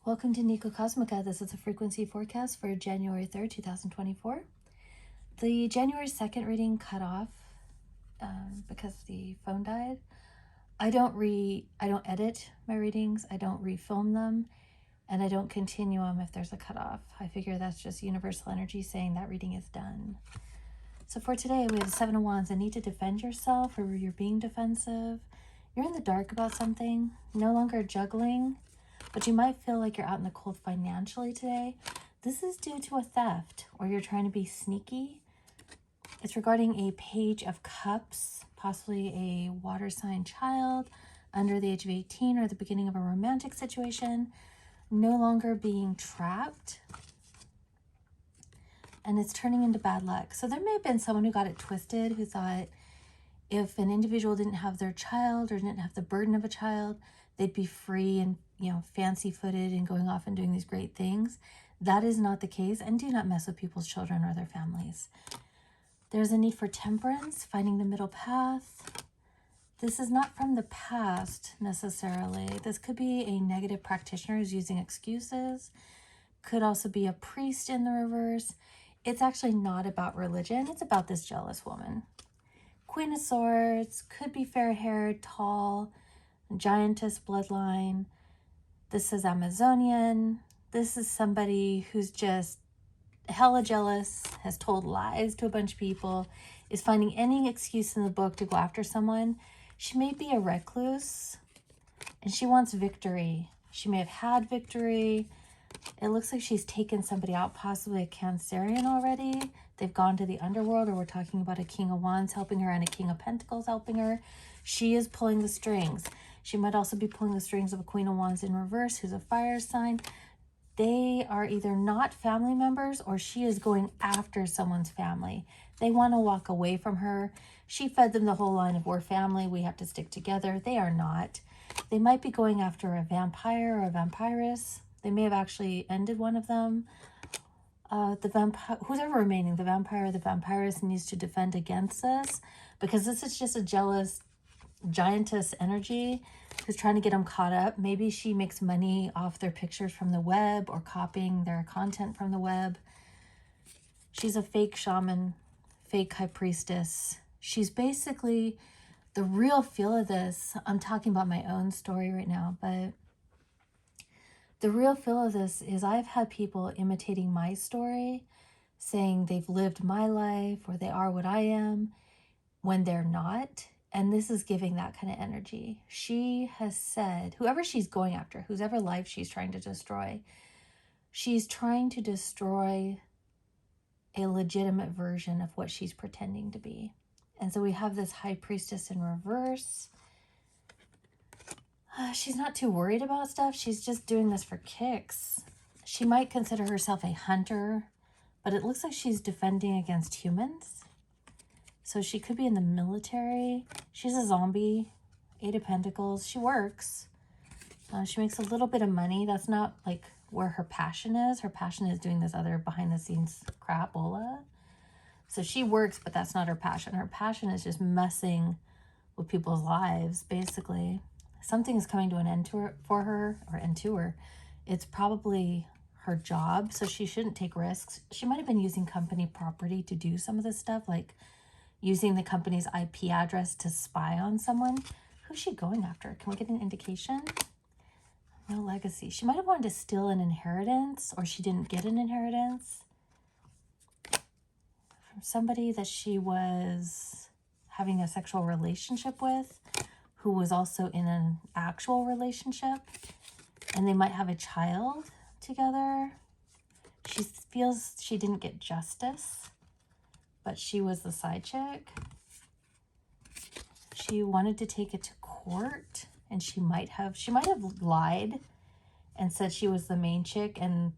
Welcome to Nico Cosmica. This is a frequency forecast for January 3rd, 2024. The January 2nd reading cut off because the phone died. I don't edit my readings. I don't refilm them, and I don't continue them if there's a cutoff. I figure that's just universal energy saying that reading is done. So for today, we have the Seven of Wands. A need to defend yourself, or you're being defensive. You're in the dark about something, no longer juggling, but you might feel like you're out in the cold financially today. This is due to a theft, or you're trying to be sneaky. It's regarding a Page of Cups, possibly a water sign child under the age of 18, or the beginning of a romantic situation, no longer being trapped. And it's turning into bad luck. So there may have been someone who got it twisted, who thought if an individual didn't have their child or didn't have the burden of a child, they'd be free and, fancy-footed and going off and doing these great things. That is not the case, and do not mess with people's children or their families. There's a need for temperance, finding the middle path. This is not from the past necessarily. This could be a negative practitioner who's using excuses. Could also be a priest in the reverse. It's actually not about religion. It's about this jealous woman. Queen of Swords, could be fair-haired, tall, giantess bloodline. This is Amazonian. This is somebody who's just hella jealous, has told lies to a bunch of people, is finding any excuse in the book to go after someone. She may be a recluse, and she wants victory. She may have had victory. It looks like she's taken somebody out, possibly a Cancerian already. They've gone to the underworld, or we're talking about a King of Wands helping her and a King of Pentacles helping her. She is pulling the strings. She might also be pulling the strings of a Queen of Wands in reverse, who's a fire sign. They are either not family members, or she is going after someone's family. They want to walk away from her. She fed them the whole line of, we're family, we have to stick together. They are not. They might be going after a vampire or a vampiress. They may have actually ended one of them. The vampire, who's ever remaining, the vampire or the vampiress, needs to defend against this, because this is just a jealous giantess energy who's trying to get them caught up. Maybe she makes money off their pictures from the web or copying their content from the web. She's a fake shaman, fake high priestess. She's basically the real feel of this. I'm talking about my own story right now, but the real feel of this is I've had people imitating my story, saying they've lived my life or they are what I am when they're not. And this is giving that kind of energy. She has said, whoever she's going after, whoever life she's trying to destroy, she's trying to destroy a legitimate version of what she's pretending to be. And so we have this high priestess in reverse. She's not too worried about stuff. She's just doing this for kicks. She might consider herself a hunter, but it looks like she's defending against humans. So she could be in the military. She's a zombie, 8 of Pentacles. She works. She makes a little bit of money. That's not like where her passion is. Her passion is doing this other behind the scenes crapola. So she works, but that's not her passion. Her passion is just messing with people's lives, basically. Something is coming to an end for her. It's probably her job, so she shouldn't take risks. She might have been using company property to do some of this stuff, like using the company's IP address to spy on someone. Who's she going after? Can we get an indication? No legacy. She might have wanted to steal an inheritance, or she didn't get an inheritance from somebody that she was having a sexual relationship with, who was also in an actual relationship, and they might have a child together. She feels she didn't get justice, but she was the side chick. She wanted to take it to court, and she might have lied and said she was the main chick, and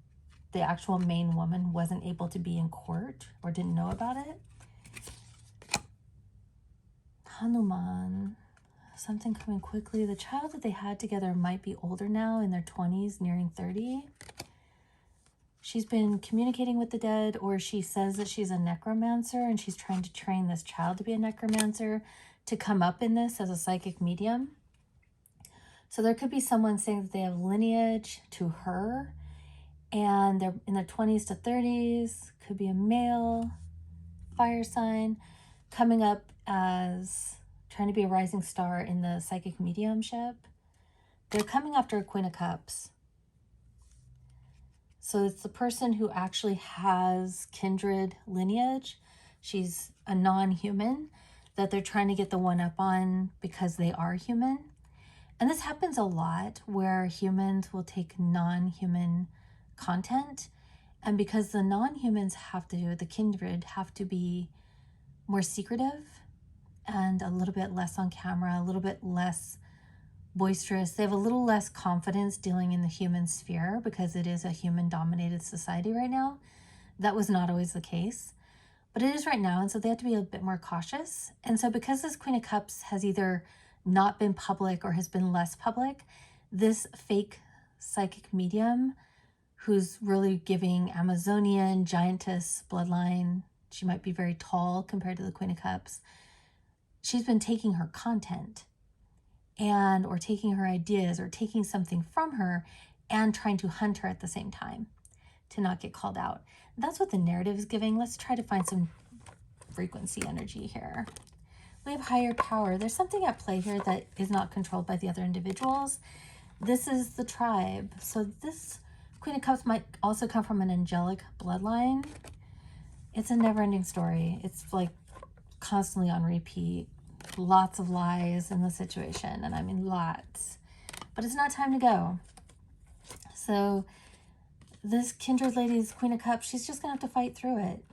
the actual main woman wasn't able to be in court or didn't know about it. Hanuman, something coming quickly. The child that they had together might be older now, in their 20s, nearing 30. She's been communicating with the dead, or she says that she's a necromancer and she's trying to train this child to be a necromancer to come up in this as a psychic medium. So there could be someone saying that they have lineage to her, and they're in their 20s to 30s, could be a male, fire sign, coming up as trying to be a rising star in the psychic mediumship. They're coming after a Queen of Cups. So it's the person who actually has kindred lineage. She's a non-human that they're trying to get the one up on because they are human. And this happens a lot where humans will take non-human content. And because the non-humans the kindred have to be more secretive and a little bit less on camera, a little bit less boisterous. They have a little less confidence dealing in the human sphere because it is a human-dominated society right now. That was not always the case, but it is right now, and so they have to be a bit more cautious. And so because this Queen of Cups has either not been public or has been less public, this fake psychic medium who's really giving Amazonian giantess bloodline, she might be very tall compared to the Queen of Cups, she's been taking her content or taking her ideas or taking something from her and trying to hunt her at the same time to not get called out. That's what the narrative is giving. Let's try to find some frequency energy here. We have higher power. There's something at play here that is not controlled by the other individuals. This is the tribe. So this Queen of Cups might also come from an angelic bloodline. It's a never-ending story. It's like constantly on repeat. Lots of lies in the situation, and I mean lots. But it's not time to go. So this kindred lady's Queen of Cups, she's just gonna have to fight through it.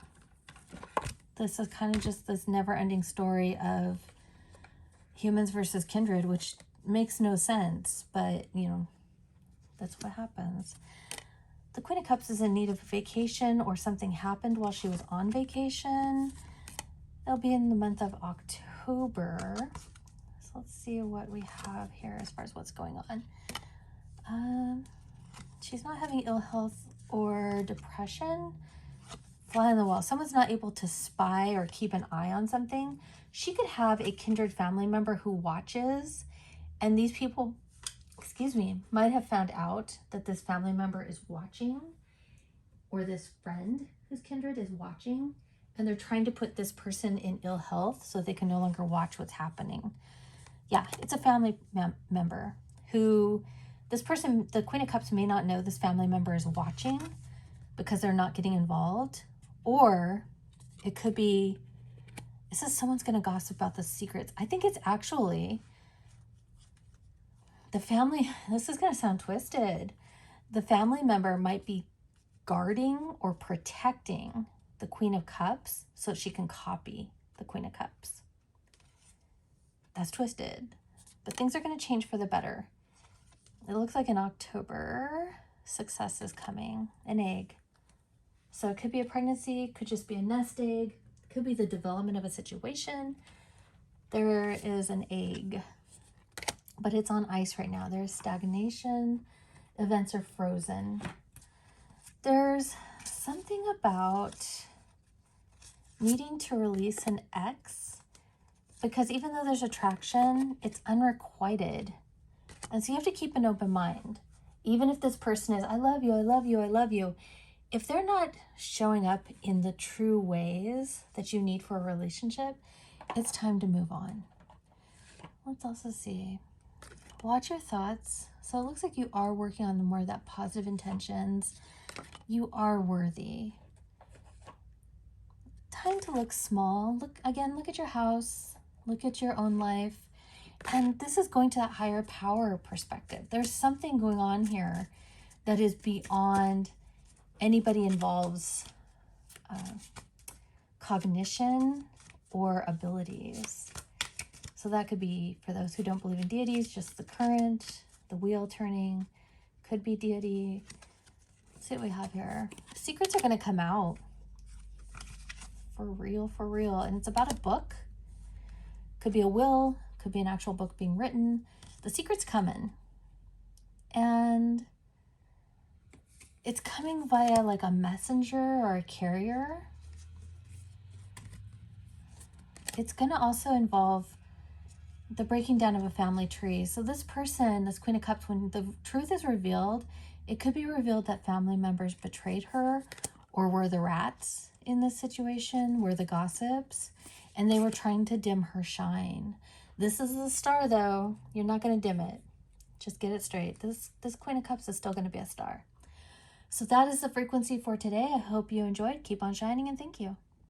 This is kind of just this never-ending story of humans versus kindred, which makes no sense, but you know, that's what happens. The Queen of Cups is in need of vacation, or something happened while she was on vacation. It'll be in the month of October. So let's see what we have here as far as what's going on. She's not having ill health or depression. Fly on the wall. Someone's not able to spy or keep an eye on something. She could have a kindred family member who watches, and these people, might have found out that this family member is watching, or this friend who's kindred is watching, and they're trying to put this person in ill health so they can no longer watch what's happening. Yeah, it's a family member who, this person, the Queen of Cups, may not know this family member is watching because they're not getting involved. Or it could be, it says someone's going to gossip about the secrets. I think it's actually the family. This is going to sound twisted. The family member might be guarding or protecting the Queen of Cups so she can copy the Queen of Cups. That's twisted, but things are going to change for the better. It looks like in October, success is coming, an egg. So it could be a pregnancy, could just be a nest egg, could be the development of a situation. There is an egg, but it's on ice right now. There's stagnation, events are frozen. There's something about needing to release an ex, because even though there's attraction, it's unrequited. And so you have to keep an open mind. Even if this person is, I love you, I love you, I love you. If they're not showing up in the true ways that you need for a relationship, it's time to move on. Let's also see. Watch your thoughts. So it looks like you are working on more of that positive intentions. You are worthy. Time to look small. Look at your house. Look at your own life. And this is going to that higher power perspective. There's something going on here that is beyond anybody involves cognition or abilities. So that could be, for those who don't believe in deities, just the current, the wheel turning, could be deity. Let's see what we have here. Secrets are going to come out. For real, for real. And it's about a book. Could be a will, could be an actual book being written. The secret's coming. And it's coming via like a messenger or a carrier. It's going to also involve the breaking down of a family tree. So this person, this Queen of Cups, when the truth is revealed, it could be revealed that family members betrayed her or were the rats in this situation, were the gossips, and they were trying to dim her shine. This is the star, though. You're not going to dim it. Just get it straight. This Queen of Cups is still going to be a star. So that is the frequency for today. I hope you enjoyed. Keep on shining, and thank you.